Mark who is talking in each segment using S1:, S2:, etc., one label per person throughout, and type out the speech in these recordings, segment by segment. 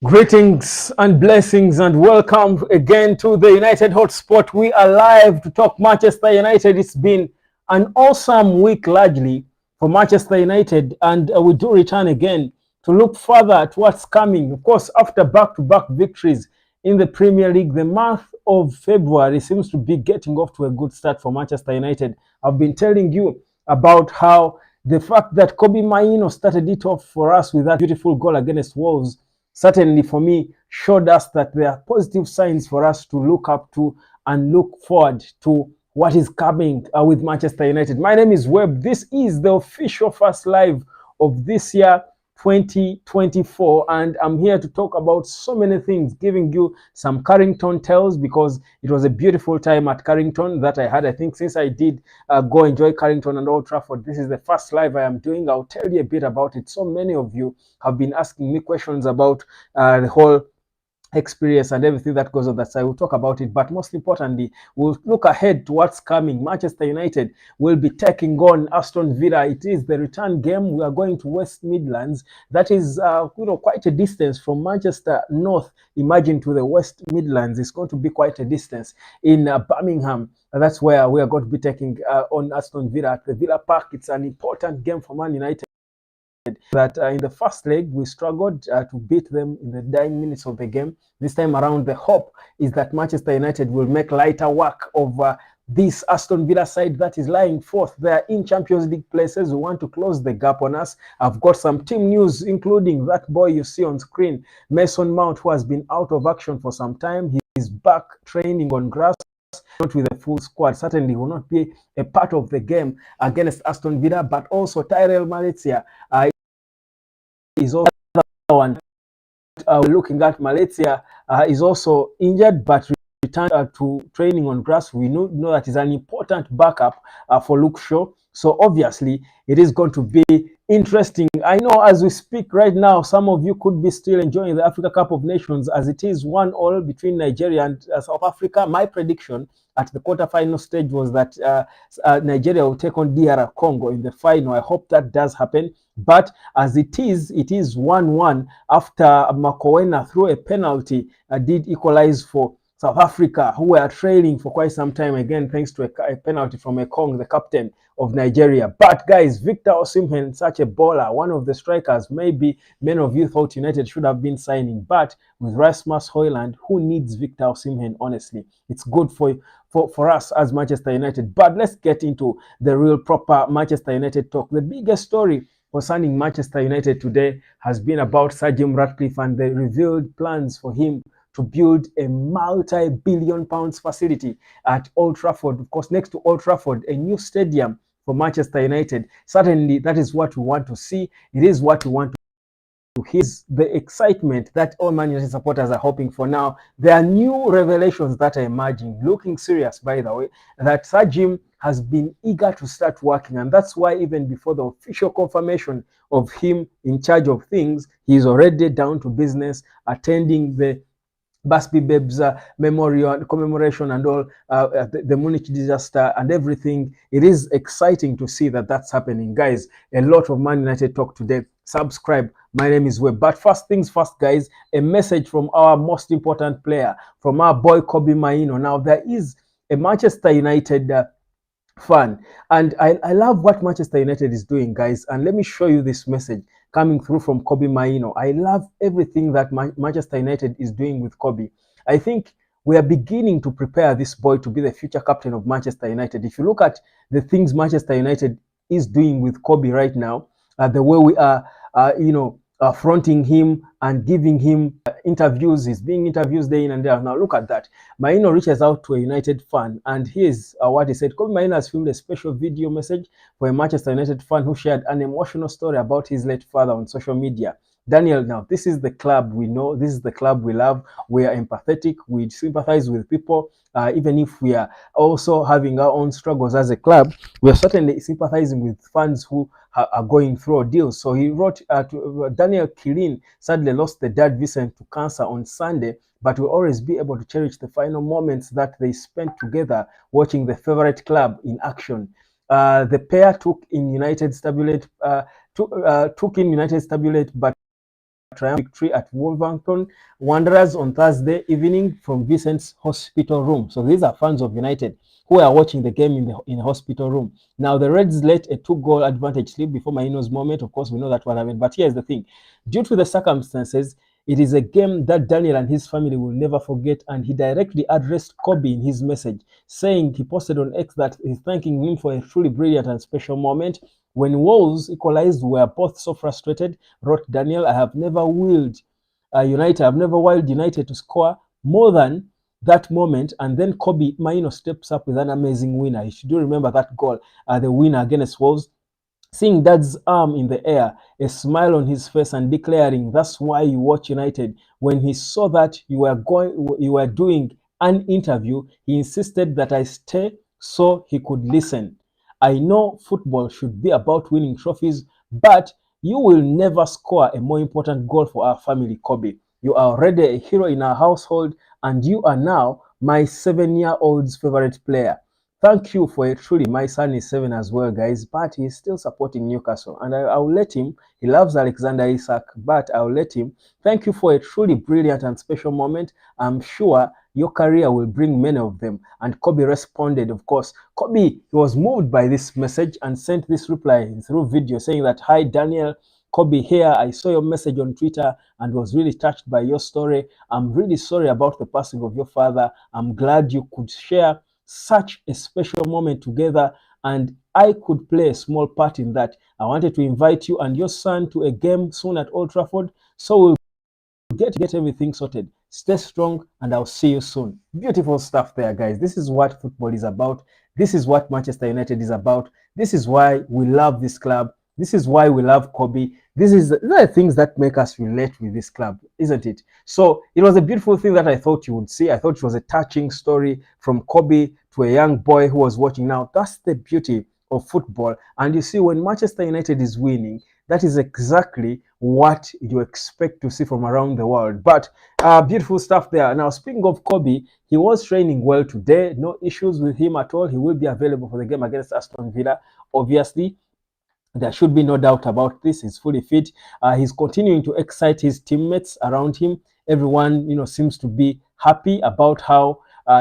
S1: Greetings and blessings and welcome again to the United Hotspot. We are live to talk Manchester United. It's been an awesome week largely for Manchester United, and we do return again to look further at what's coming. Of course, after back-to-back victories in the Premier League, the month of February seems to be getting off to a good start for Manchester United. I've been telling you about how the fact that Kobbie Mainoo started it off for us with that beautiful goal against Wolves certainly for me showed us that there are positive signs for us to look up to and look forward to what is coming with Manchester United. My name is Webb. This is the official first live of this year 2024, and I'm here to talk about so many things, giving you some Carrington tales because it was a beautiful time at Carrington that I had. I think since I did go enjoy Carrington and Old Trafford, this is the first live I am doing. I'll tell you a bit about it. So many of you have been asking me questions about the whole experience and everything that goes on that side. We'll talk about it, but most importantly, we'll look ahead to what's coming. Manchester United will be taking on Aston Villa. It is the return game. We are going to West Midlands. That is, quite a distance from Manchester North. Imagine to the West Midlands. It's going to be quite a distance in Birmingham. That's where we are going to be taking on Aston Villa at the Villa Park. It's an important game for Man United. That in the first leg we struggled to beat them in the dying minutes of the game. This time around, the hope is that Manchester United will make lighter work of this Aston Villa side that is lying fourth. They are in Champions League places. We want to close the gap on us. I've got some team news, including that boy you see on screen, Mason Mount, who has been out of action for some time. He's back training on grass, not with a full squad. Certainly will not be a part of the game against Aston Villa, but also Tyrell Malacia is also one. Looking at Malacia is also injured but returned to training on grass. We know that is an important backup for Luke Shaw. So obviously it is going to be interesting. I know as we speak right now, some of you could be still enjoying the Africa Cup of Nations as it is 1-1 between Nigeria and South Africa. My prediction at the quarterfinal stage was that Nigeria will take on DR Congo in the final. I hope that does happen. But as it is 1-1 after Makowena threw a penalty, did equalize for South Africa, who were trailing for quite some time, again, thanks to a penalty from Ekong, the captain of Nigeria. But guys, Victor Osimhen, such a baller, one of the strikers, maybe many of you thought United should have been signing, but with Rasmus Højlund, who needs Victor Osimhen, honestly? It's good for us as Manchester United. But let's get into the real proper Manchester United talk. The biggest story concerning Manchester United today has been about Sir Jim Ratcliffe and the revealed plans for him to build a multi-billion pounds facility at Old Trafford. Of course, next to Old Trafford, a new stadium for Manchester United. Certainly, that is what we want to see. It is what we want to hear. The excitement that all Man United supporters are hoping for now. There are new revelations that are emerging, looking serious, by the way, that Sir Jim has been eager to start working, and that's why even before the official confirmation of him in charge of things, he's already down to business, attending the Busby Babes memorial and commemoration and all, the Munich disaster and everything. It is exciting to see that that's happening. Guys, a lot of Man United talk today. Subscribe. My name is Webb. But first things first, guys, a message from our most important player, from our boy Kobbie Mainoo. Now, there is a Manchester United fan, and I love what Manchester United is doing, guys, and let me show you this message coming through from Kobbie Mainoo. I love everything that Manchester United is doing with Kobbie. I think we are beginning to prepare this boy to be the future captain of Manchester United. If you look at the things Manchester United is doing with Kobbie right now, the way we are fronting him and giving him interviews. He's being interviewed day in and day out. Now look at that. Mainoo reaches out to a United fan, and here's what he said. Kobbie Mainoo has filmed a special video message for a Manchester United fan who shared an emotional story about his late father on social media. Daniel, now this is the club we know, this is the club we love. We are empathetic, we sympathize with people, even if we are also having our own struggles as a club. We are certainly sympathizing with fans who are going through ordeals. So he wrote to Daniel Killeen, sadly lost the dad Vincent to cancer on Sunday, but will always be able to cherish the final moments that they spent together watching the favorite club in action. The pair took in United stabulate, but triumphant victory at Wolverhampton Wanderers on Thursday evening from Vincent's hospital room. So these are fans of United who are watching the game in the hospital room. Now the Reds let a 2-goal advantage slip before Mainoo's moment. Of course, we know that what happened. But here's the thing: due to the circumstances, it is a game that Daniel and his family will never forget, and he directly addressed Kobbie in his message, saying he posted on X that he's thanking him for a truly brilliant and special moment. When Wolves equalized, we were both so frustrated, wrote Daniel. I've never willed United to score more than that moment. And then Kobbie Mainoo steps up with an amazing winner. You should do remember that goal, the winner against Wolves. Seeing Dad's arm in the air, a smile on his face, and declaring, "That's why you watch United." When he saw that you were doing an interview, he insisted that I stay so he could listen. I know football should be about winning trophies, but you will never score a more important goal for our family, Kobbie. You are already a hero in our household, and you are now my 7-year-old's favorite player. Thank you for it. Truly, my son is 7 as well, guys, but he's still supporting Newcastle. And I'll let him. He loves Alexander Isak, but I'll let him. Thank you for a truly brilliant and special moment. I'm sure your career will bring many of them. And Kobbie responded, of course. Kobbie was moved by this message and sent this reply through video saying that, "Hi, Daniel. Kobbie here. I saw your message on Twitter and was really touched by your story. I'm really sorry about the passing of your father. I'm glad you could share such a special moment together, and I could play a small part in that. I wanted to invite you and your son to a game soon at Old Trafford, so we'll get everything sorted. Stay strong, and I'll see you soon." Beautiful stuff there, guys. This is what football is about. This is what Manchester United is about. This is why we love this club. This is why we love Kobbie. These are the things that make us relate with this club, isn't it? So it was a beautiful thing that I thought you would see. I thought it was a touching story from Kobbie to a young boy who was watching. Now, that's the beauty of football. And you see, when Manchester United is winning, that is exactly what you expect to see from around the world. But beautiful stuff there. Now, speaking of Kobbie, he was training well today. No issues with him at all. He will be available for the game against Aston Villa, obviously. There should be no doubt about this. He's fully fit. He's continuing to excite his teammates around him. Everyone, seems to be happy about how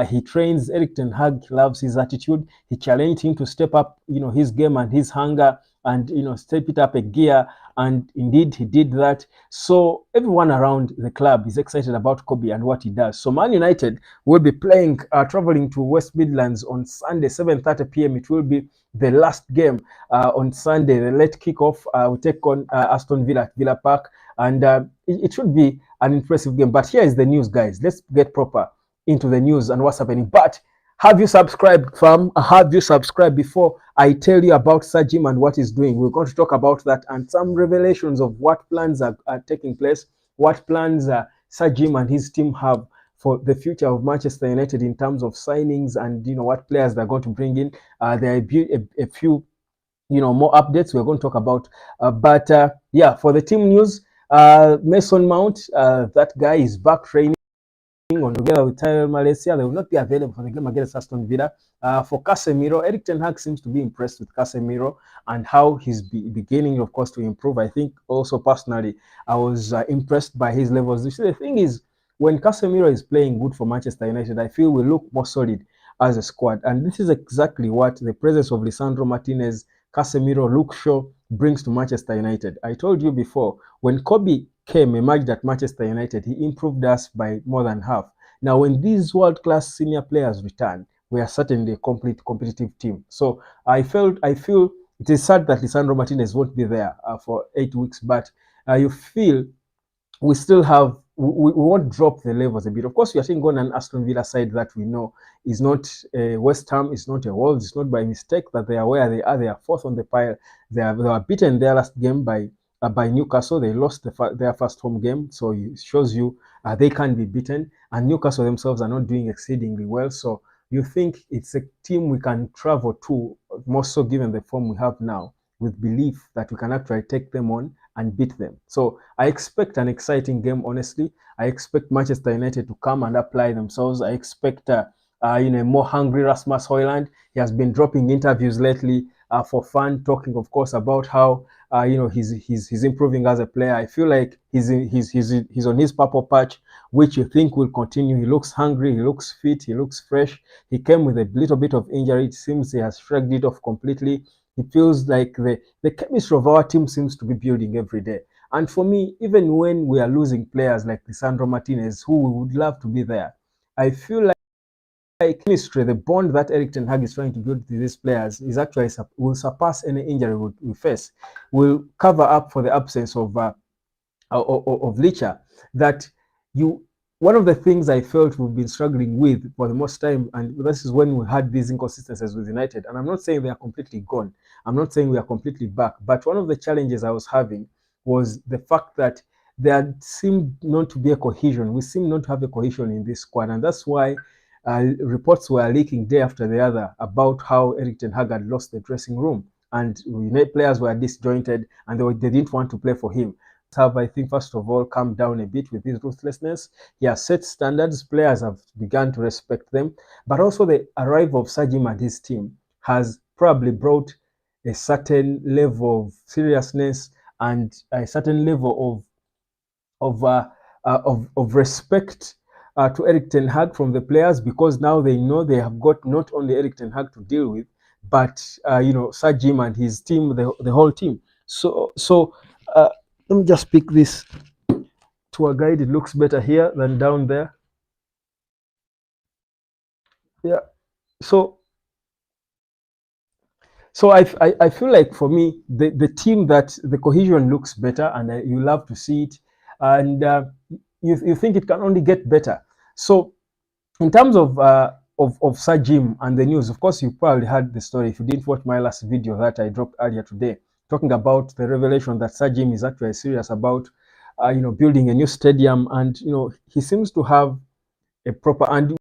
S1: he trains. Erik ten Hag loves his attitude. He challenged him to step up, his game and his hunger, and step it up a gear. And indeed, he did that. So everyone around the club is excited about Kobbie and what he does. So Man United will be traveling to West Midlands on Sunday, 7:30 p.m. It will be the last game on Sunday. The late kickoff will take on Aston Villa at Villa Park, and it should be an impressive game. But here is the news, guys. Let's get proper into the news and what's happening. But have you subscribed, fam? Have you subscribed before I tell you about Sir Jim and what he's doing? We're going to talk about that and some revelations of what plans are taking place, what plans Sir Jim and his team have for the future of Manchester United in terms of signings, and what players they're going to bring in. There are a few more updates we're going to talk about. But yeah, for the team news, Mason Mount, that guy is back training together with Tyrell Malaysia. They will not be available for the game against Aston Villa. For Casemiro, Erik ten Hag seems to be impressed with Casemiro and how he's beginning, of course, to improve. I think also personally, I was impressed by his levels. You see, the thing is, when Casemiro is playing good for Manchester United, I feel we look more solid as a squad. And this is exactly what the presence of Lisandro Martinez, Casemiro, Luke Shaw brings to Manchester United. I told you before, when Kobbie emerged at Manchester United, he improved us by more than half. Now, when these world-class senior players return, we are certainly a complete competitive team. So I feel it is sad that Lisandro Martinez won't be there for 8 weeks, but you feel we still have, we won't drop the levels a bit. Of course, we are seeing on an Aston Villa side that we know is not West Ham, is not a Wolves, it's not by mistake that they are where they are. They are fourth on the pile. They were beaten their last game by Newcastle. They lost their first home game, so it shows you they can be beaten. And Newcastle themselves are not doing exceedingly well. So you think it's a team we can travel to, more so given the form we have now, with belief that we can actually take them on and beat them. So I expect an exciting game, honestly. I expect Manchester United to come and apply themselves. I expect a more hungry Rasmus Højlund. He has been dropping interviews lately for fun, talking, of course, about how he's improving as a player. I feel like he's on his purple patch, which you think will continue. He looks hungry, he looks fit, he looks fresh. He came with a little bit of injury. It seems he has shrugged it off completely. It feels like the chemistry of our team seems to be building every day. And for me, even when we are losing players like Lisandro Martinez, who we would love to be there, I feel like chemistry, the bond that Eric Ten Hag is trying to build with these players is actually will surpass any injury we face. Will cover up for the absence of Licha. That you one of the things I felt we've been struggling with for the most time, and this is when we had these inconsistencies with United. And I'm not saying they are completely gone. I'm not saying we are completely back. But one of the challenges I was having was the fact that there seemed not to be a cohesion. We seem not to have a cohesion in this squad, and that's why reports were leaking day after the other about how Eric Ten Hag had lost the dressing room, and players were disjointed, and they didn't want to play for him. Have, I think, first of all, calmed down a bit with his ruthlessness. He has set standards. Players have begun to respect them. But also the arrival of Sajim and his team has probably brought a certain level of seriousness and a certain level of respect to Eric Ten Hag from the players, because now they know they have got not only Eric Ten Hag to deal with, but Sajim and his team, the whole team. So let me just pick this tour guide. It looks better here than down there. Yeah. So I feel like for me, the team, that the cohesion looks better, and you love to see it, and you think it can only get better. So in terms of Sajim and the news, of course, you probably heard the story. If you didn't watch my last video that I dropped earlier today, talking about the revelation that Sajim is actually serious about, building a new stadium, and he seems to have a proper. And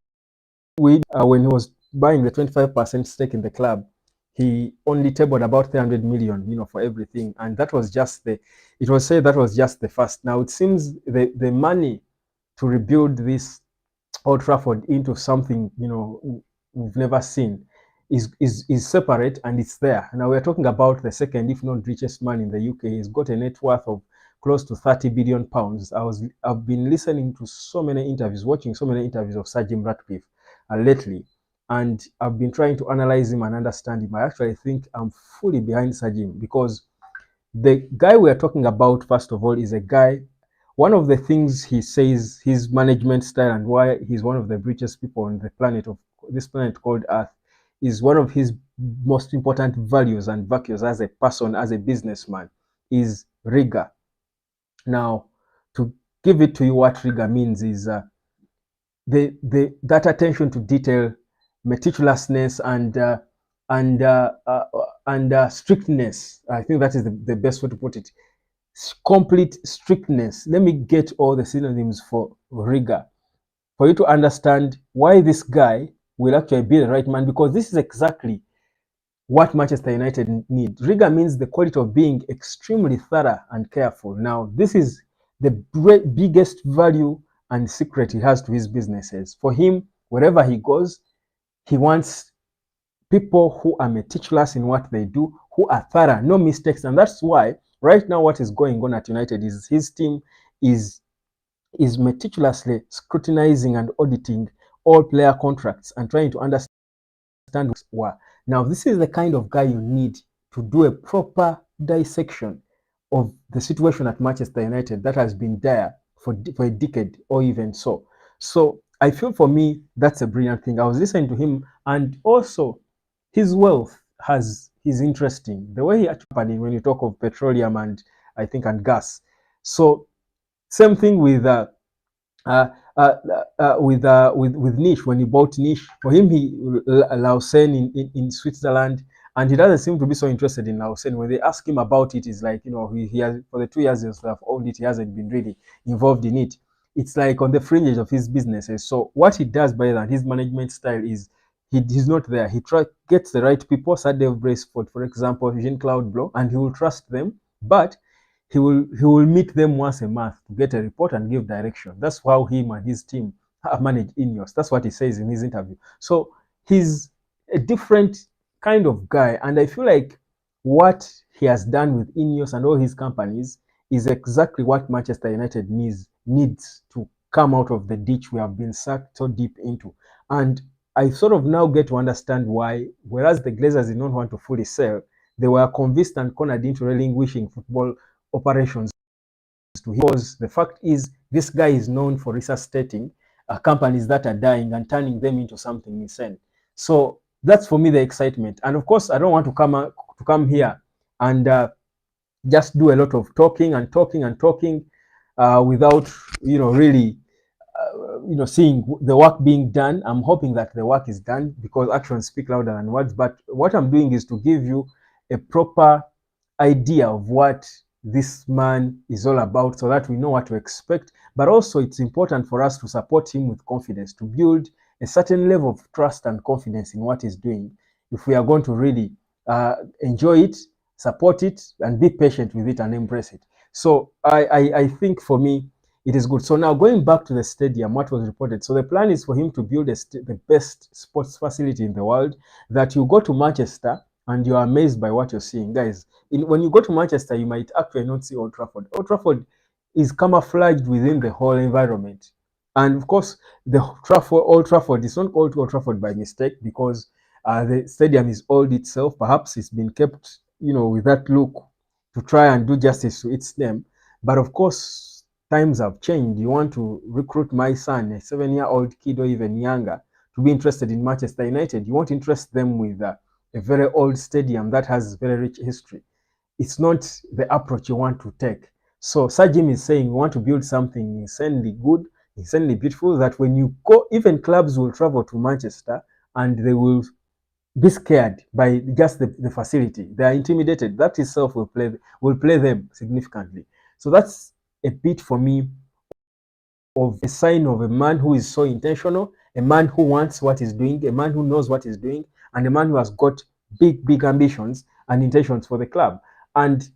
S1: when he was buying the 25% stake in the club, he only tabled about 300 million, for everything, and that was just the. It was said that was just the first. Now it seems the money to rebuild this Old Trafford into something we've never seen is separate, and it's there. Now we're talking about the second, if not richest man in the UK. He's got a net worth of close to 30 billion pounds. I've been listening to so many interviews, watching so many interviews of Sir Jim Ratcliffe lately, and I've been trying to analyze him and understand him. I actually think I'm fully behind Sir Jim, because the guy we're talking about, first of all, is a guy. One of the things he says, his management style, and why he's one of the richest people on the planet, of this planet called Earth, is one of his most important values and virtues as a person, as a businessman, is rigor. Now, to give it to you, what rigor means is that attention to detail, meticulousness, and strictness. I think that is the best way to put it. Complete strictness. Let me get all the synonyms for rigor, for you to understand why this guy will actually be the right man, because this is exactly what Manchester United need. Rigor means the quality of being extremely thorough and careful. Now, this is the biggest value and secret he has to his businesses. For him, wherever he goes, he wants people who are meticulous in what they do, who are thorough, no mistakes. And that's why right now what is going on at United is his team is meticulously scrutinizing and auditing all player contracts and trying to understand why. Now, this is the kind of guy you need to do a proper dissection of the situation at Manchester United that has been there for a decade or even so. So I feel, for me, that's a brilliant thing. I was listening to him, and also his wealth is interesting. The way he actually, when you talk of petroleum and I think and gas. So same thing with Niche. When he bought Niche, for him, he Lausanne in Switzerland, and he doesn't seem to be so interested in Lausanne. When they ask him about it, it's like, he has, for the 2 years he's owned it, he hasn't been really involved in it. It's like on the fringes of his businesses. So what he does by that, his management style is he's not there. He gets the right people, Sadev Braceford, for example, Jean-Claude Blanc, and he will trust them, but he will meet them once a month to get a report and give direction. That's how him and his team have managed Ineos. That's what he says in his interview. So he's a different kind of guy, and I feel like what he has done with Ineos and all his companies is exactly what Manchester United needs to come out of the ditch we have been sucked so deep into. And I sort of now get to understand why, whereas the Glazers did not want to fully sell, they were convinced and cornered into relinquishing football operations to him. Because the fact is, this guy is known for resuscitating companies that are dying and turning them into something insane. So that's for me the excitement. And of course, I don't want to come here and just do a lot of talking and talking and talking without really seeing the work being done. I'm hoping that the work is done because actions speak louder than words. But what I'm doing is to give you a proper idea of what this man is all about so that we know what to expect. But also it's important for us to support him with confidence, to build a certain level of trust and confidence in what he's doing if we are going to really enjoy it, support it, and be patient with it and embrace it. So I think for me, it is good. So now going back to the stadium, what was reported. So the plan is for him to build the best sports facility in the world, that you go to Manchester and you're amazed by what you're seeing. Guys, when you go to Manchester, you might actually not see Old Trafford. Old Trafford is camouflaged within the whole environment. And of course, Old Trafford is not called Old Trafford by mistake because the stadium is old itself. Perhaps it's been kept, with that look to try and do justice to its name. But of course, times have changed. You want to recruit my son, a 7-year-old kid or even younger, to be interested in Manchester United. You won't interest them with a very old stadium that has very rich history. It's not the approach you want to take. So Sir Jim is saying we want to build something insanely good, insanely beautiful, that when you go, even clubs will travel to Manchester and they will be scared by just the facility. They are intimidated. That itself will play them significantly. So that's a bit for me of a sign of a man who is so intentional, a man who wants what he's doing, a man who knows what he's doing, and a man who has got big ambitions and intentions for the club. And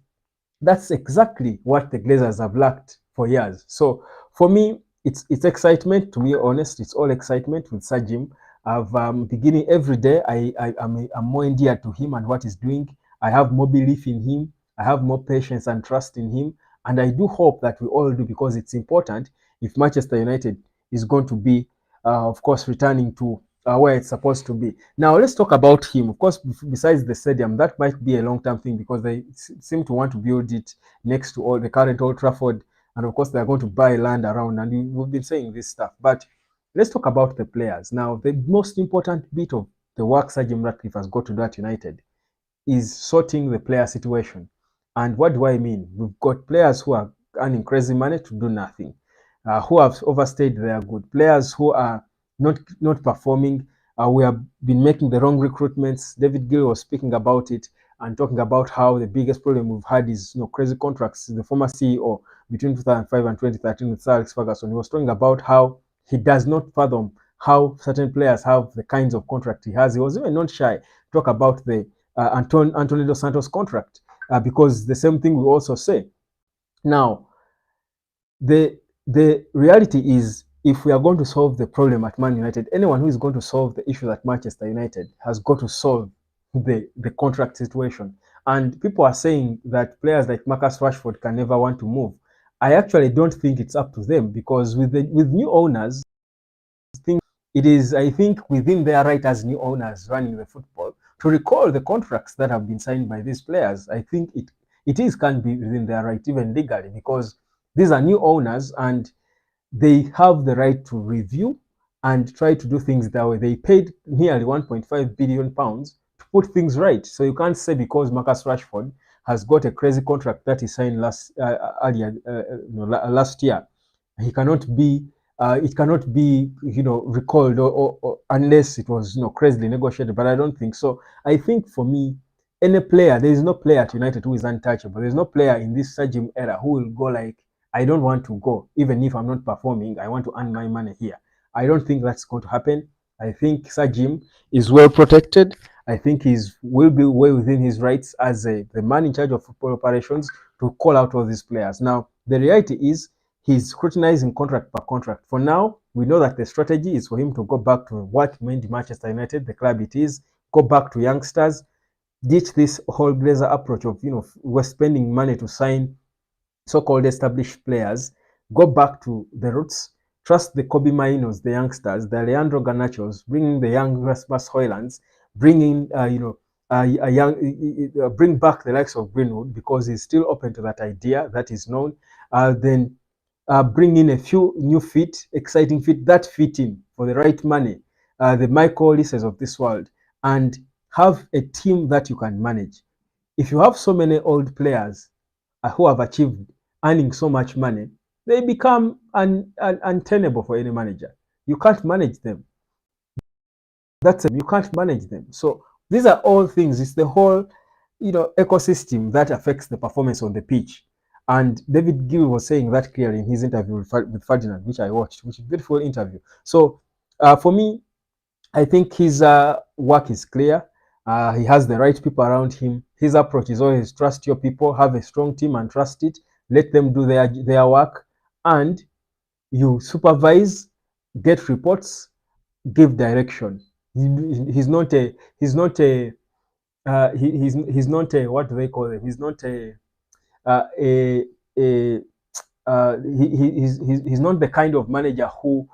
S1: that's exactly what the Glazers have lacked for years. So for me, it's excitement. To be honest, it's all excitement with Sir Jim. I've beginning every day. I'm more endeared to him and what he's doing. I have more belief in him. I have more patience and trust in him. And I do hope that we all do, because it's important if Manchester United is going to be, of course, returning to where it's supposed to be. Now, let's talk about him. Of course, besides the stadium, that might be a long-term thing because they seem to want to build it next to all the current Old Trafford. And of course, they're going to buy land around. And we've been saying this stuff. But let's talk about the players. Now, the most important bit of the work Sir Jim Ratcliffe has got to do at United is sorting the player situation. And what do I mean? We've got players who are earning crazy money to do nothing, who have overstayed their good, players who are not performing. We have been making the wrong recruitments. David Gill was speaking about it and talking about how the biggest problem we've had is crazy contracts. The former CEO between 2005 and 2013 with Sir Alex Ferguson, he was talking about how he does not fathom how certain players have the kinds of contract he has. He was even not shy to talk about the Antonio Dos Santos contract because the same thing we also say. Now, the reality is, if we are going to solve the problem at Man United, anyone who is going to solve the issue at Manchester United has got to solve the contract situation. And people are saying that players like Marcus Rashford can never want to move. I actually don't think it's up to them, because with new owners, it is, I think, within their right as new owners running the football to recall the contracts that have been signed by these players. I think it can be within their right, even legally, because these are new owners and they have the right to review and try to do things that way. They paid nearly 1.5 billion pounds to put things right. So you can't say because Marcus Rashford has got a crazy contract that he signed last year, he cannot be. It cannot be, recalled or unless it was, crazily negotiated. But I don't think so. I think for me, any player, there is no player at United who is untouchable. There's no player in this Sir Jim era who will go like, I don't want to go, even if I'm not performing. I want to earn my money here. I don't think that's going to happen. I think Sir Jim is well protected. I think will be well within his rights as the man in charge of football operations to call out all these players. Now, the reality is he's scrutinizing contract per contract. For now, we know that the strategy is for him to go back to what made Manchester United the club it is, go back to youngsters, ditch this whole Glazer approach of, we're spending money to sign so-called established players, go back to the roots, trust the Kobbie Mainoos, the youngsters, the Leandro Garnachos, bring in the young Rasmus Højlunds, bring in, a young, bring back the likes of Greenwood because he's still open to that idea that is known. Then bring in a few new feet, exciting feet that fit in for the right money, the Michael Olises of this world, and have a team that you can manage. If you have so many old players who have achieved earning so much money, they become untenable for any manager. You can't manage them. You can't manage them. So these are all things. It's the whole, ecosystem that affects the performance on the pitch. And David Gill was saying that clearly in his interview with Ferdinand, which I watched, which is a beautiful interview. So for me, I think his work is clear. He has the right people around him. His approach is always trust your people, have a strong team and trust it. Let them do their work, and you supervise, get reports, give direction. He's not a he's not a, what do they call it? He's not a a he's not the kind of manager who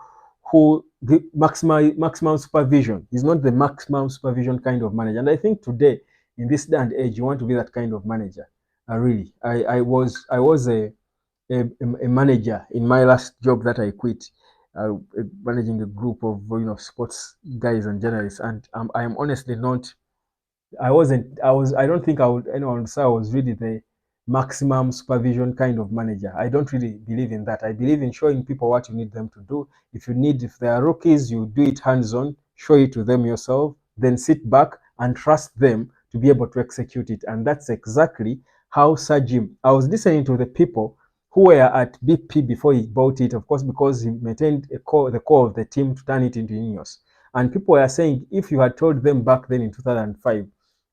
S1: maximum supervision. He's not the maximum supervision kind of manager. And I think today, in this day and age, you want to be that kind of manager. Really, I was a manager in my last job that I quit, managing a group of sports guys and journalists, and I am honestly not. I don't think anyone would say I was really the maximum supervision kind of manager. I don't really believe in that. I believe in showing people what you need them to do. If they are rookies, you do it hands-on, show it to them yourself, then sit back and trust them to be able to execute it. And that's exactly how Sir Jim, I was listening to the people who were at BP before he bought it, of course, because he maintained the core of the team to turn it into Ineos. And people were saying, if you had told them back then in 2005,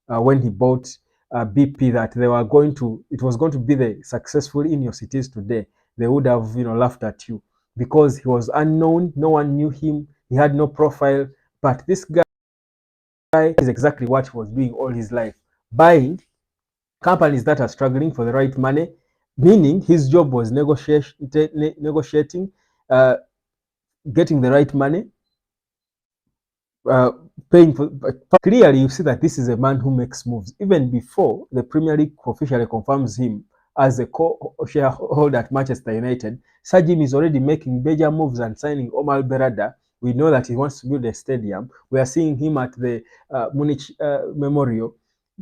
S1: when he bought BP, that it was going to be the successful Ineos it is today, they would have laughed at you, because he was unknown, no one knew him, he had no profile. But this guy is exactly what he was doing all his life, buying companies that are struggling for the right money, meaning his job was negotiating, getting the right money, paying for. Clearly, you see that this is a man who makes moves. Even before the Premier League officially confirms him as a co-shareholder at Manchester United, Sir Jim is already making major moves and signing Omar Berrada. We know that he wants to build a stadium. We are seeing him at the Munich Memorial.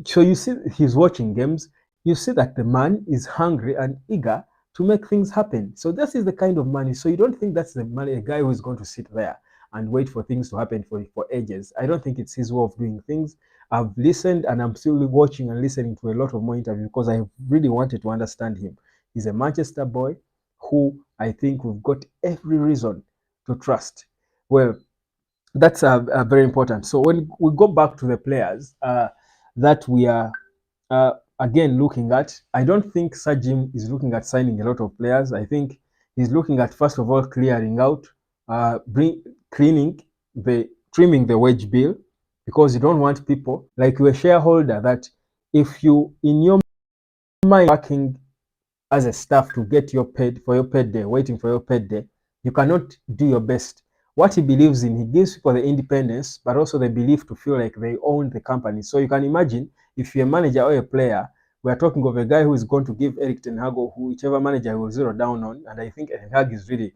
S1: So you see, he's watching games. You see that the man is hungry and eager to make things happen. So this is the kind of money. So you don't think that's the money, a guy who is going to sit there and wait for things to happen for ages. I don't think it's his way of doing things. I've listened, and I'm still watching and listening to a lot of more interviews because I really wanted to understand him. He's a Manchester boy who I think we've got every reason to trust. Well, that's very important. So when we go back to the players that we are again looking at, I don't think Sir Jim is looking at signing a lot of players. I think he's looking at, first of all, clearing out, trimming the wage bill, because you don't want people like you're a shareholder that if you in your mind working as a staff to get your paid for your paid day, waiting for your paid day, you cannot do your best. What he believes in, he gives people the independence, but also the belief to feel like they own the company. So you can imagine if you're a manager or a player, we are talking of a guy who is going to give Eric Ten Hag, whichever manager he will zero down on, and I think Ten Hag is really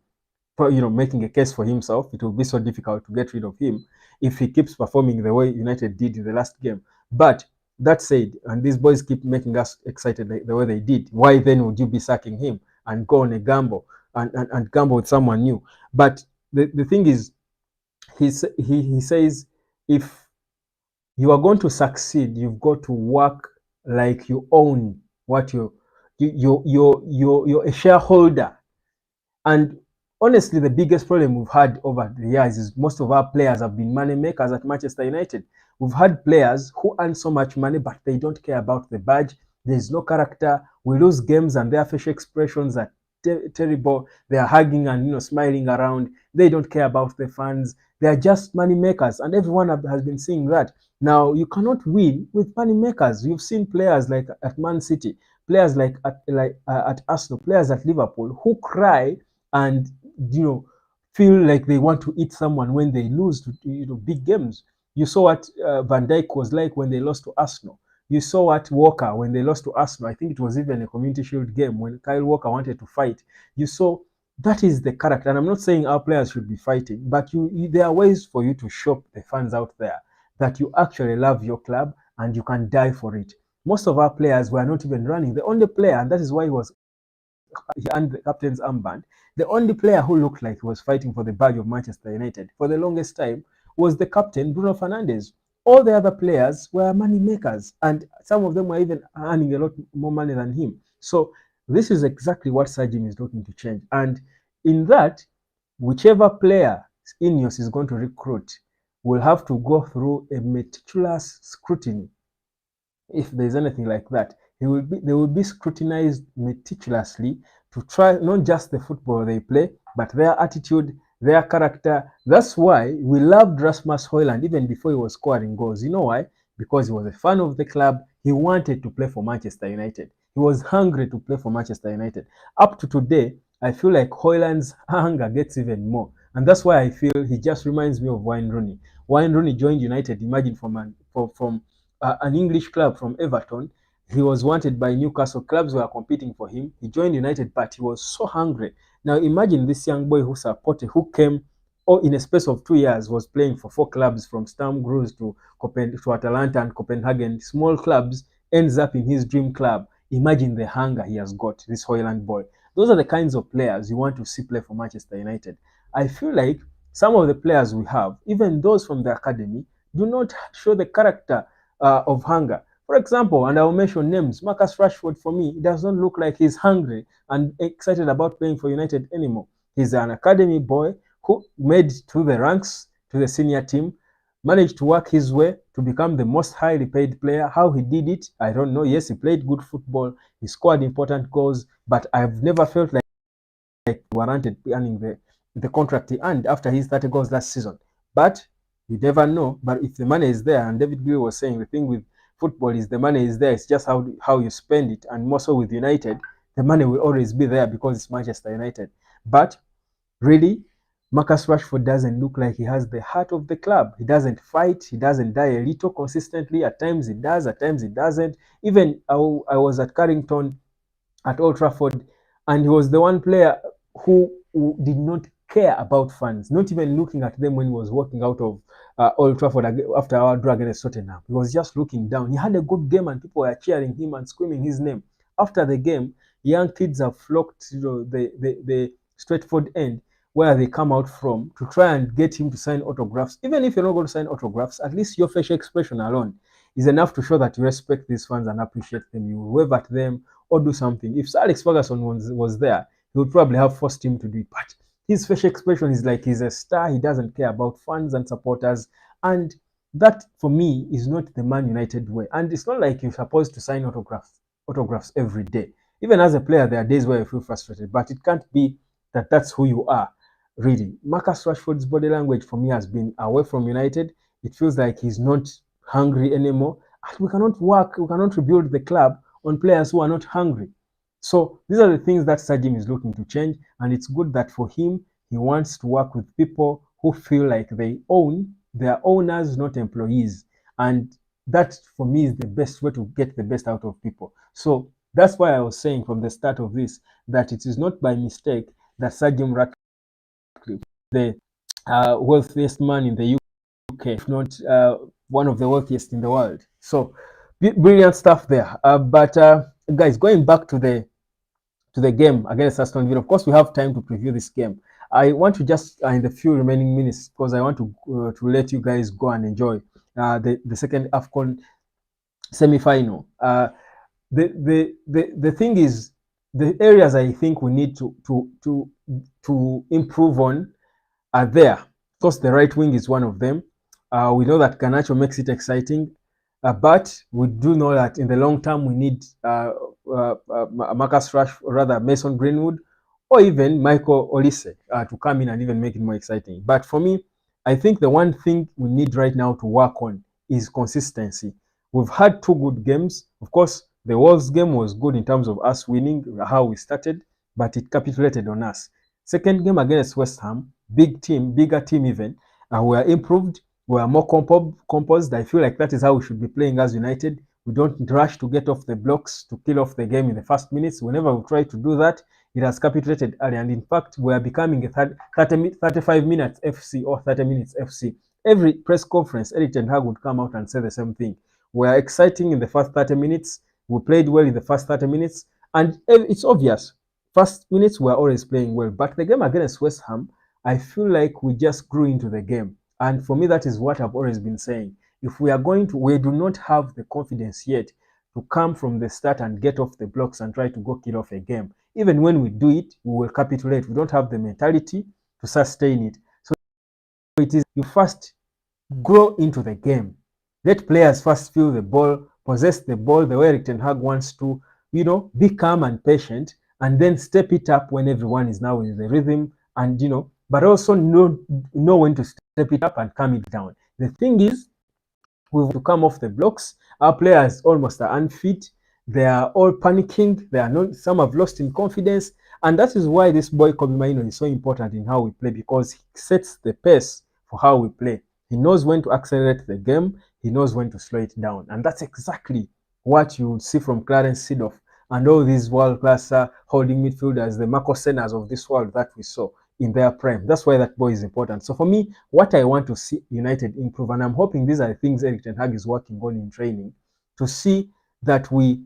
S1: making a case for himself. It will be so difficult to get rid of him if he keeps performing the way United did in the last game. But that said, and these boys keep making us excited the way they did, why then would you be sacking him and go on a gamble and gamble with someone new? But the thing is, he says, if you are going to succeed, you've got to work like you own what you're a shareholder. And honestly, the biggest problem we've had over the years is most of our players have been money makers at Manchester United. We've had players who earn so much money, but they don't care about the badge. There's no character. We lose games and their facial expressions are terrible. They are hugging and smiling around. They don't care about the fans. They are just money makers, and everyone has been seeing that. Now, you cannot win with money makers. You've seen players like at Man City, players like at Aston, players at Liverpool who cry and feel like they want to eat someone when they lose to big games. You saw what Van Dijk was like when they lost to Arsenal. You saw what Walker when they lost to Arsenal. I think it was even a Community Shield game when Kyle Walker wanted to fight. You saw that is the character. And I'm not saying our players should be fighting, but there are ways for you to show the fans out there that you actually love your club and you can die for it. Most of our players were not even running. The only player, and that is why he earned the captain's armband, the only player who looked like he was fighting for the badge of Manchester United for the longest time was the captain, Bruno Fernandes. All the other players were money makers, and some of them were even earning a lot more money than him. So this is exactly what Sir Jim is looking to change. And in that, whichever player Ineos is going to recruit will have to go through a meticulous scrutiny. If there's anything like that, they will be scrutinized meticulously to try not just the football they play, but their attitude, their character. That's why we loved Rasmus Højlund even before he was scoring goals. You know why? Because he was a fan of the club. He wanted to play for Manchester United. He was hungry to play for Manchester United. Up to today, I feel like Højlund's hunger gets even more. And that's why I feel he just reminds me of Wayne Rooney. Wayne Rooney joined United, imagine, from an English club from Everton. He was wanted by Newcastle. Clubs were competing for him. He joined United, but he was so hungry. Now imagine this young boy who came, in a space of 2 years, was playing for 4 clubs from Sturm Graz to Atalanta and Copenhagen, small clubs, ends up in his dream club. Imagine the hunger he has got, this Højlund boy. Those are the kinds of players you want to see play for Manchester United. I feel like some of the players we have, even those from the academy, do not show the character of hunger. For example, and I will mention names, Marcus Rashford, for me, it does not look like he's hungry and excited about playing for United anymore. He's an academy boy who made to the ranks, to the senior team, managed to work his way to become the most highly paid player. How he did it, I don't know. Yes, he played good football, he scored important goals, but I've never felt like warranted earning the contract he earned after his 30 goals last season. But you never know. But if the money is there, and David Gill was saying the thing with football is the money is there, it's just how you spend it. And more so with United, the money will always be there because it's Manchester United. But really, Marcus Rashford doesn't look like he has the heart of the club. He doesn't fight. He doesn't die a little consistently. At times he does, at times he doesn't. Even I was at Carrington at Old Trafford, and he was the one player who did not care about fans, not even looking at them when he was walking out of Old Trafford after our draw against Tottenham. He was just looking down. He had a good game and people were cheering him and screaming his name. After the game, young kids have flocked to the Stratford end where they come out from to try and get him to sign autographs. Even if you're not going to sign autographs, at least your facial expression alone is enough to show that you respect these fans and appreciate them. You wave at them or do something. If Sir Alex Ferguson was there, he would probably have forced him to do it. But his facial expression is like he's a star. He doesn't care about fans and supporters. And that, for me, is not the Man United way. And it's not like you're supposed to sign autographs every day. Even as a player, there are days where you feel frustrated. But it can't be that that's who you are, really. Marcus Rashford's body language, for me, has been away from United. It feels like he's not hungry anymore. And we cannot rebuild the club on players who are not hungry. So these are the things that Sir Jim is looking to change, and it's good that for him, he wants to work with people who feel like they are owners, not employees. And that, for me, is the best way to get the best out of people. So that's why I was saying from the start of this that it is not by mistake that Sir Jim Ratcliffe, the wealthiest man in the UK, if not one of the wealthiest in the world. So brilliant stuff there. But guys, going back to the game against Aston Villa. Of course, we have time to preview this game. I want to just in the few remaining minutes, because I want to let you guys go and enjoy the second AFCON semi-final. The thing is, the areas I think we need to improve on are there. Of course, the right wing is one of them. We know that Garnacho makes it exciting. But we do know that in the long term, we need Marcus Rashford, or rather Mason Greenwood, or even Michael Olise to come in and even make it more exciting. But for me, I think the one thing we need right now to work on is consistency. We've had 2 good games. Of course, the Wolves game was good in terms of us winning, how we started, but it capitulated on us. Second game against West Ham, big team, bigger team even, we are improved, we are more composed. I feel like that is how we should be playing as United. We don't rush to get off the blocks to kill off the game in the first minutes. Whenever we try to do that, it has capitulated early. And in fact, we are becoming a 35 minutes FC or 30 minutes FC. Every press conference, Eric Ten Hag would come out and say the same thing. We are exciting in the first 30 minutes. We played well in the first 30 minutes. And it's obvious. First minutes, we are always playing well. But the game against West Ham, I feel like we just grew into the game. And for me, that is what I've always been saying. If we are going to, we do not have the confidence yet to come from the start and get off the blocks and try to go kill off a game. Even when we do it, we will capitulate. We don't have the mentality to sustain it. So it is you first grow into the game. Let players first feel the ball, possess the ball the way Eric Ten Hag wants to, be calm and patient, and then step it up when everyone is now in the rhythm, and but also know when to step it up and calm it down. The thing is, we have to come off the blocks. Our players almost are unfit. They are all panicking. They are not. Some have lost in confidence, and that is why this boy Kobbie Mainoo is so important in how we play, because he sets the pace for how we play. He knows when to accelerate the game. He knows when to slow it down, and that's exactly what you would see from Clarence Seedorf and all these world-class holding midfielders, the Marco Senas of this world that we saw in their prime. That's why that boy is important. So for me, what I want to see United improve, and I'm hoping these are the things Eric Ten Hag is working on in training, to see that we,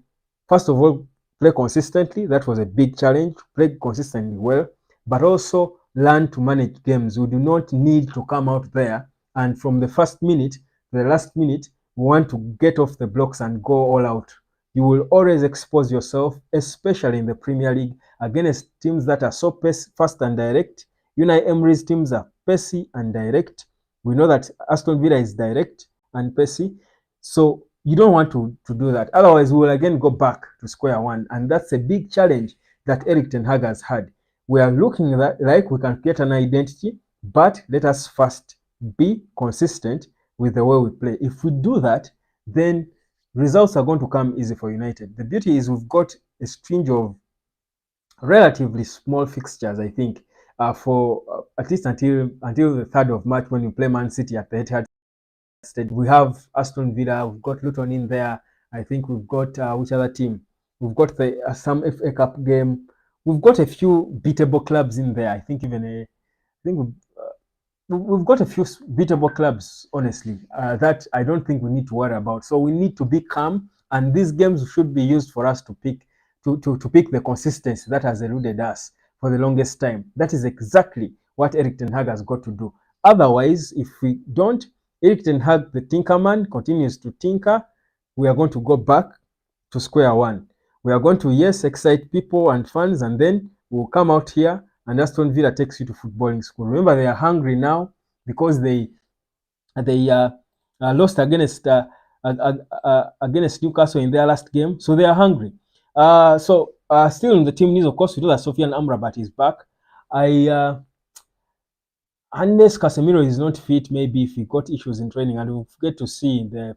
S1: first of all, play consistently. That was a big challenge. Play consistently well, but also learn to manage games. We do not need to come out there and from the first minute to the last minute, we want to get off the blocks and go all out. You will always expose yourself, especially in the Premier League, against teams that are so fast and direct. Unai Emery's teams are pacey and direct. We know that Aston Villa is direct and pacey. So you don't want to do that. Otherwise, we will again go back to square one. And that's a big challenge that Eric Ten Hag has had. We are looking at like we can create an identity, but let us first be consistent with the way we play. If we do that, then results are going to come easy for United. The beauty is we've got a string of relatively small fixtures, I think, for at least until the 3rd of March when you play Man City at the Etihad Stadium. We have Aston Villa, we've got Luton in there. I think we've got which other team? We've got the some FA Cup game. We've got a few beatable clubs in there. I think we've got a few beatable clubs, honestly, that I don't think we need to worry about. So we need to be calm, and these games should be used for us to pick the consistency that has eluded us for the longest time. That is exactly what Eric Ten Hag has got to do. Otherwise, if we don't, Eric Ten Hag, the Tinkerman, continues to tinker, we are going to go back to square one. We are going to, yes, excite people and fans, and then we'll come out here and Aston Villa takes you to footballing school. Remember, they are hungry now because they lost against Newcastle in their last game, so they are hungry. Still in the team news, of course, we know that Sofian Amrabat is back. Unless Casemiro is not fit, maybe if he got issues in training, and we'll get to see in the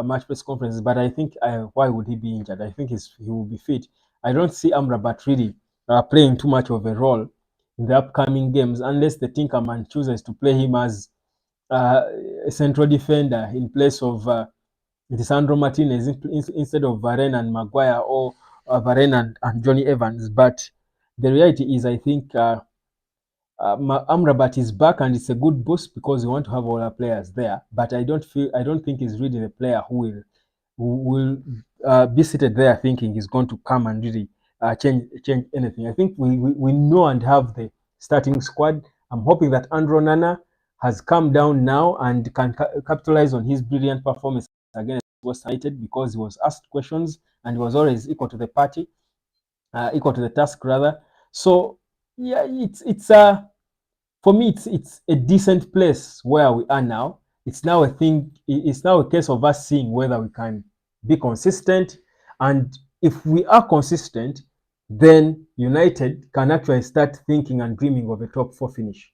S1: match press conferences. But I think why would he be injured? I think he will be fit. I don't see Amrabat really playing too much of a role in the upcoming games, unless the Tinkerman chooses to play him as a central defender in place of Lisandro Martinez instead of Varane and Maguire, or Varane and Johnny Evans. But the reality is, I think Amrabat is back, and it's a good boost because we want to have all our players there. But I don't think he's really the player who will be seated there thinking he's going to come and really change anything. I think we know and have the starting squad. I'm hoping that Andrew Nana has come down now and can capitalize on his brilliant performance against West United, because he was asked questions and he was always equal to the task rather. So yeah, it's for me it's a decent place where we are now. It's now a case of us seeing whether we can be consistent, and if we are consistent, then United can actually start thinking and dreaming of a top 4 finish.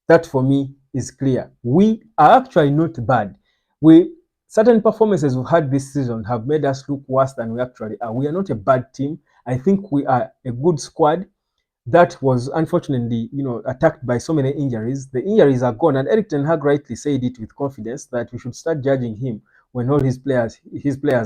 S1: That for me is clear. We are actually not bad. Certain performances we've had this season have made us look worse than we actually are. We are not a bad team. I think we are a good squad that was unfortunately, attacked by so many injuries. The injuries are gone, and Eric Ten Hag rightly said it with confidence that we should start judging him when all his players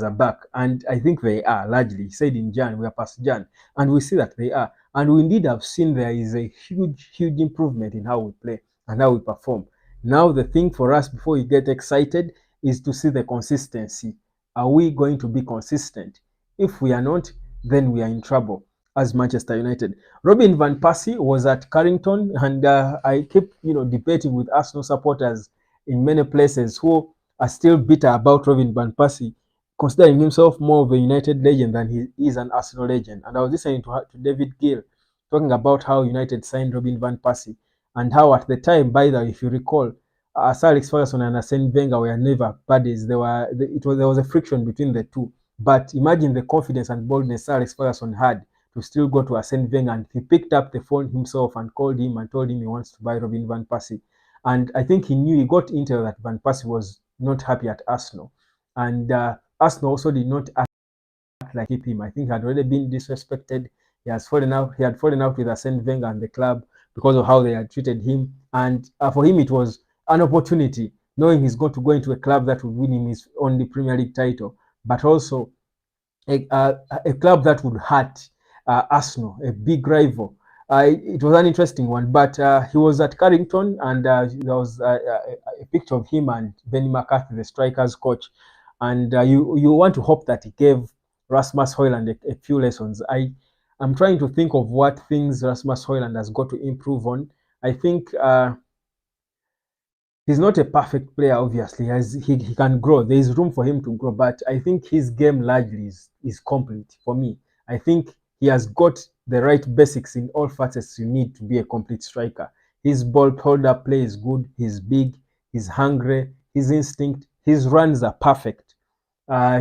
S1: are back, and I think they are largely. He said in Jan, we are past Jan, and we see that they are, and we indeed have seen there is a huge improvement in how we play and how we perform. Now the thing for us before we get excited is to see the consistency. Are we going to be consistent? If we are not, then we are in trouble as Manchester United. Robin van Persie was at Carrington, and I keep debating with Arsenal supporters in many places who are still bitter about Robin van Persie, considering himself more of a United legend than he is an Arsenal legend. And I was listening to David Gill talking about how United signed Robin van Persie, and how at the time, by the way, if you recall, Sir Alex Ferguson and Arsene Wenger were never buddies. There was a friction between the two. But imagine the confidence and boldness Sir Alex Ferguson had to still go to Arsene Wenger, and he picked up the phone himself and called him and told him he wants to buy Robin van Persie. And I think he got intel that Van Persie was not happy at Arsenal, and Arsenal also did not act like him. I think he had already been disrespected. He had fallen out with Arsene Wenger and the club because of how they had treated him, and for him it was an opportunity, knowing he's going to go into a club that would win him his only Premier League title, but also a club that would hurt Arsenal, a big rival. It was an interesting one, but he was at Carrington, and there was a picture of him and Benny McCarthy, the strikers coach, and you want to hope that he gave Rasmus Højlund a few lessons. I'm trying to think of what things Rasmus Højlund has got to improve on. I think he's not a perfect player, obviously. He can grow. There is room for him to grow, but I think his game largely is complete for me. I think he has got the right basics in all facets you need to be a complete striker. His ball holder play is good. He's big. He's hungry. His instinct. His runs are perfect.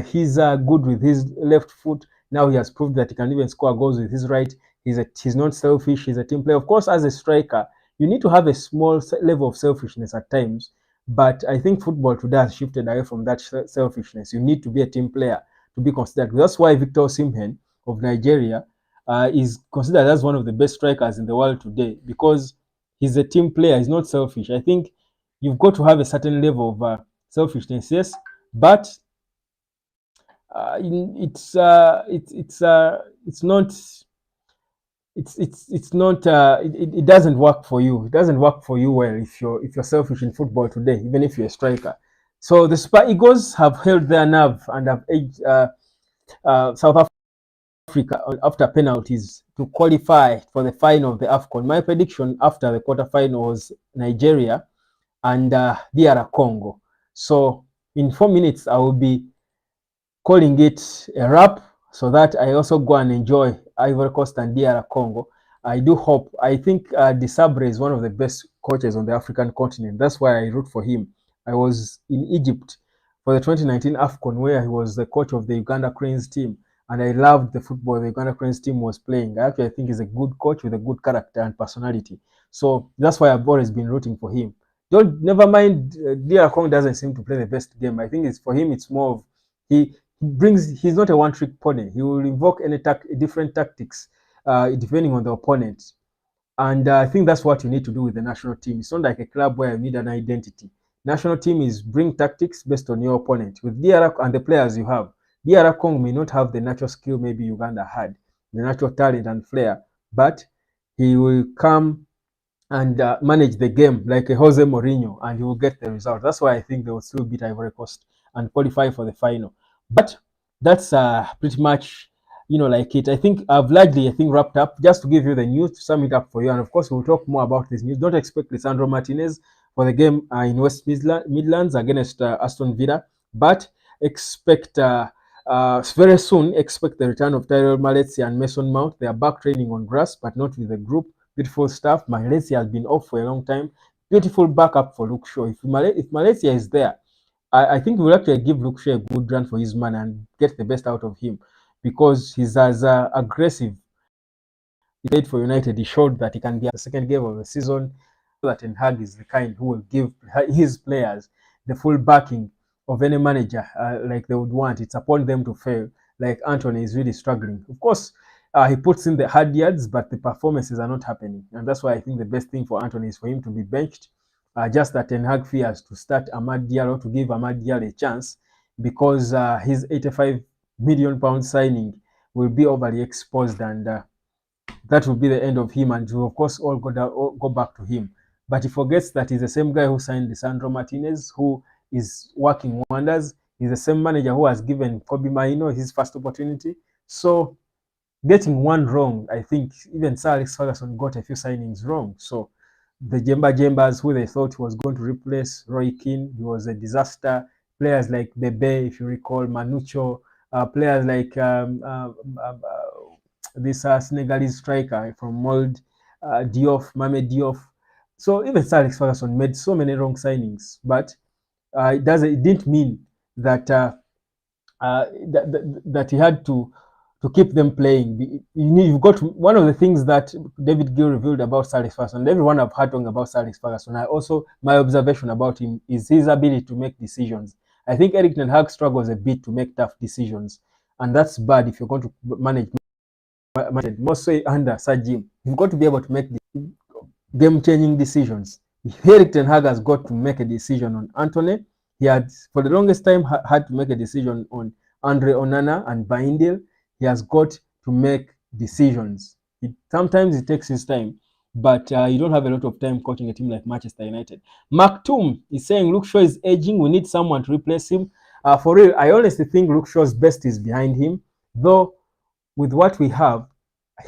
S1: He's good with his left foot. Now he has proved that he can even score goals with his right. He's not selfish. He's a team player. Of course, as a striker, you need to have a small level of selfishness at times, but I think football today has shifted away from that selfishness. You need to be a team player to be considered. That's why Victor Osimhen of Nigeria is considered as one of the best strikers in the world today, because he's a team player. He's not selfish. I think you've got to have a certain level of selfishness, yes, but it's not it doesn't work for you. It doesn't work for you well if you're selfish in football today, even if you're a striker. So the Super Eagles have held their nerve and have edged South Africa after penalties to qualify for the final of the AFCON. My prediction after the quarterfinal was Nigeria and DR Congo. So in 4 minutes I will be calling it a wrap, so that I also go and enjoy Ivory Coast and DR Congo. I think Desabre is one of the best coaches on the African continent. That's why I root for him. I was in Egypt for the 2019 AFCON, where he was the coach of the Uganda Cranes team, and I loved the football the Uganda Cranes team was playing. I think he's a good coach with a good character and personality. So that's why I've always been rooting for him. Never mind, DR Congo doesn't seem to play the best game. I think for him it's more of he's not a one-trick pony. He will invoke any different tactics depending on the opponent. And I think that's what you need to do with the national team. It's not like a club where you need an identity. National team is bring tactics based on your opponent. With DR and the players you have, DR Congo may not have the natural skill maybe Uganda had, the natural talent and flair, but he will come and manage the game like a Jose Mourinho, and he will get the result. That's why I think they will still beat Ivory Coast and qualify for the final. But that's pretty much, like it. I think I've largely, wrapped up. Just to give you the news, to sum it up for you. And of course, we'll talk more about this news. Don't expect Lisandro Martinez for the game in West Midlands against Aston Villa, but expect very soon, expect the return of Tyrell Malacia and Mason Mount. They are back training on grass, but not with the group. Beautiful stuff. Malacia has been off for a long time. Beautiful backup for Luke Shaw. If Malacia is there, I think we'll actually give Luke Shaw a good run for his man and get the best out of him, because he's as aggressive. He played for United. He showed that he can be at the second game of the season. that Ten Hag is the kind who will give his players the full backing of any manager like they would want. It's upon them to fail. Like Anthony is really struggling. Of course, he puts in the hard yards, but the performances are not happening. And that's why I think the best thing for Anthony is for him to be benched. Just that Ten Hag fears to start Amad Diallo, to give Amad Diallo a chance, because his £85 million signing will be overly exposed, and that will be the end of him, and will of course all go back to him. But he forgets that he's the same guy who signed Lisandro Martinez, who is working wonders. He's the same manager who has given Kobbie Mainoo his first opportunity. So getting one wrong, I think even Sir Alex Ferguson got a few signings wrong. So the Jembas, who they thought was going to replace Roy Keane, he was a disaster. Players like Bebe, if you recall, Manucho, players like this Senegalese striker from Mold, Mame Diop. So even Sir Alex Ferguson made so many wrong signings, but it didn't mean that that he had to keep them playing. You've got one of the things that David Gill revealed about Sir Alex Ferguson. Everyone I've heard talking about Sir Alex Ferguson. My observation about him is his ability to make decisions. I think Eric Ten Hag struggles a bit to make tough decisions, and that's bad if you're going to manage mostly under Sir Jim. You've got to be able to make game-changing decisions. Eric Ten Hag has got to make a decision on Anthony. He had, for the longest time, had to make a decision on Andre Onana and Baindil. He has got to make decisions. Sometimes it takes his time, but you don't have a lot of time coaching a team like Manchester United. Mark Toom is saying Luke Shaw is aging. We need someone to replace him. For real, I honestly think Luke Shaw's best is behind him, though with what we have,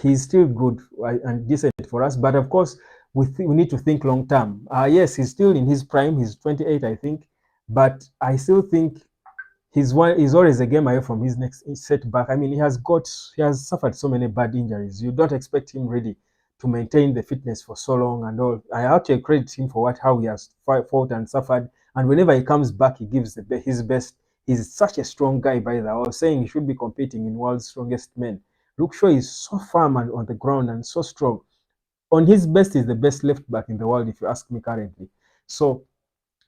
S1: he's still good and decent for us. But of course, we need to think long term. Yes, he's still in his prime. He's 28, I think. But I still think he's always a game away from his next setback. I mean, he has suffered so many bad injuries. You don't expect him really to maintain the fitness for so long and all. I have to credit him for how he has fought and suffered. And whenever he comes back, he gives his best. He's such a strong guy, by the way. I was saying he should be competing in world's strongest men. Luke Shaw is so firm and on the ground and so strong. On his best, is the best left back in the world, if you ask me currently. So,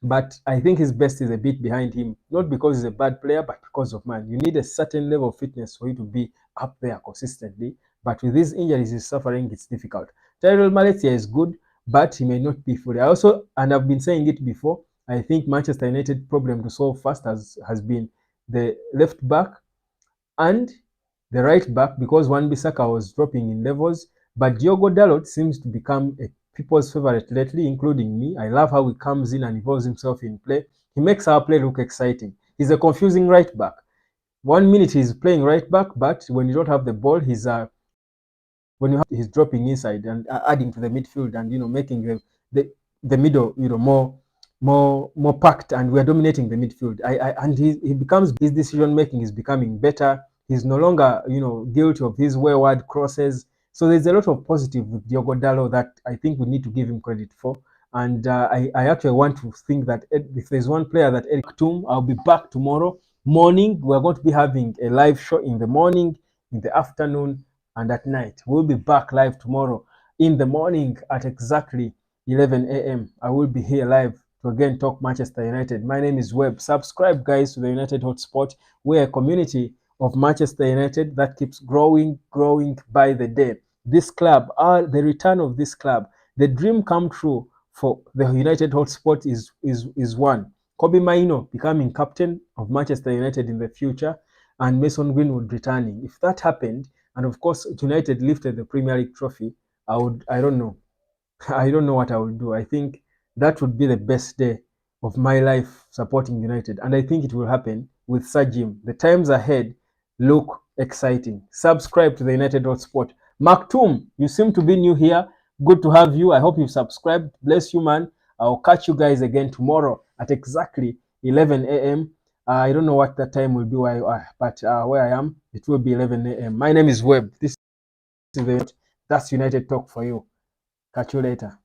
S1: but I think his best is a bit behind him, not because he's a bad player, but because of man. You need a certain level of fitness for you to be up there consistently. But with these injuries he's suffering, it's difficult. Tyrell Malacia is good, but he may not be fully. And I've been saying it before, I think Manchester United problem to solve first has been the left back and the right back, because Wan-Bissaka was dropping in levels. But Diogo Dalot seems to become a people's favorite lately, including me. I love how he comes in and involves himself in play. He makes our play look exciting. He's a confusing right back. 1 minute he's playing right back, but when you don't have the ball, he's dropping inside and adding to the midfield, and making the middle more packed, and we're dominating the midfield. And he becomes, his decision making is becoming better. He's no longer guilty of his wayward crosses. So there's a lot of positive with Diogo Dalot that I think we need to give him credit for. And I actually want to think that if there's one player that Eric Toom, I'll be back tomorrow morning. We're going to be having a live show in the morning, in the afternoon, and at night. We'll be back live tomorrow in the morning at exactly 11 a.m. I will be here live to again talk Manchester United. My name is Webb. Subscribe, guys, to the United Hotspot. We're a community of Manchester United that keeps growing by the day. This club, the return of this club, the dream come true for the United Hotspot is one. Kobbie Mainoo becoming captain of Manchester United in the future, and Mason Greenwood returning. If that happened, and of course United lifted the Premier League trophy, I don't know what I would do. I think that would be the best day of my life supporting United, and I think it will happen with Sir Jim. The times ahead look exciting. Subscribe to the United Hotspot. Mark Toom, you seem to be new here. Good to have you. I hope you've subscribed. Bless you, man. I'll catch you guys again tomorrow at exactly 11 a.m. I don't know what that time will be where you are, but where I am, it will be 11 a.m. My name is Webb. That's United Talk for you. Catch you later.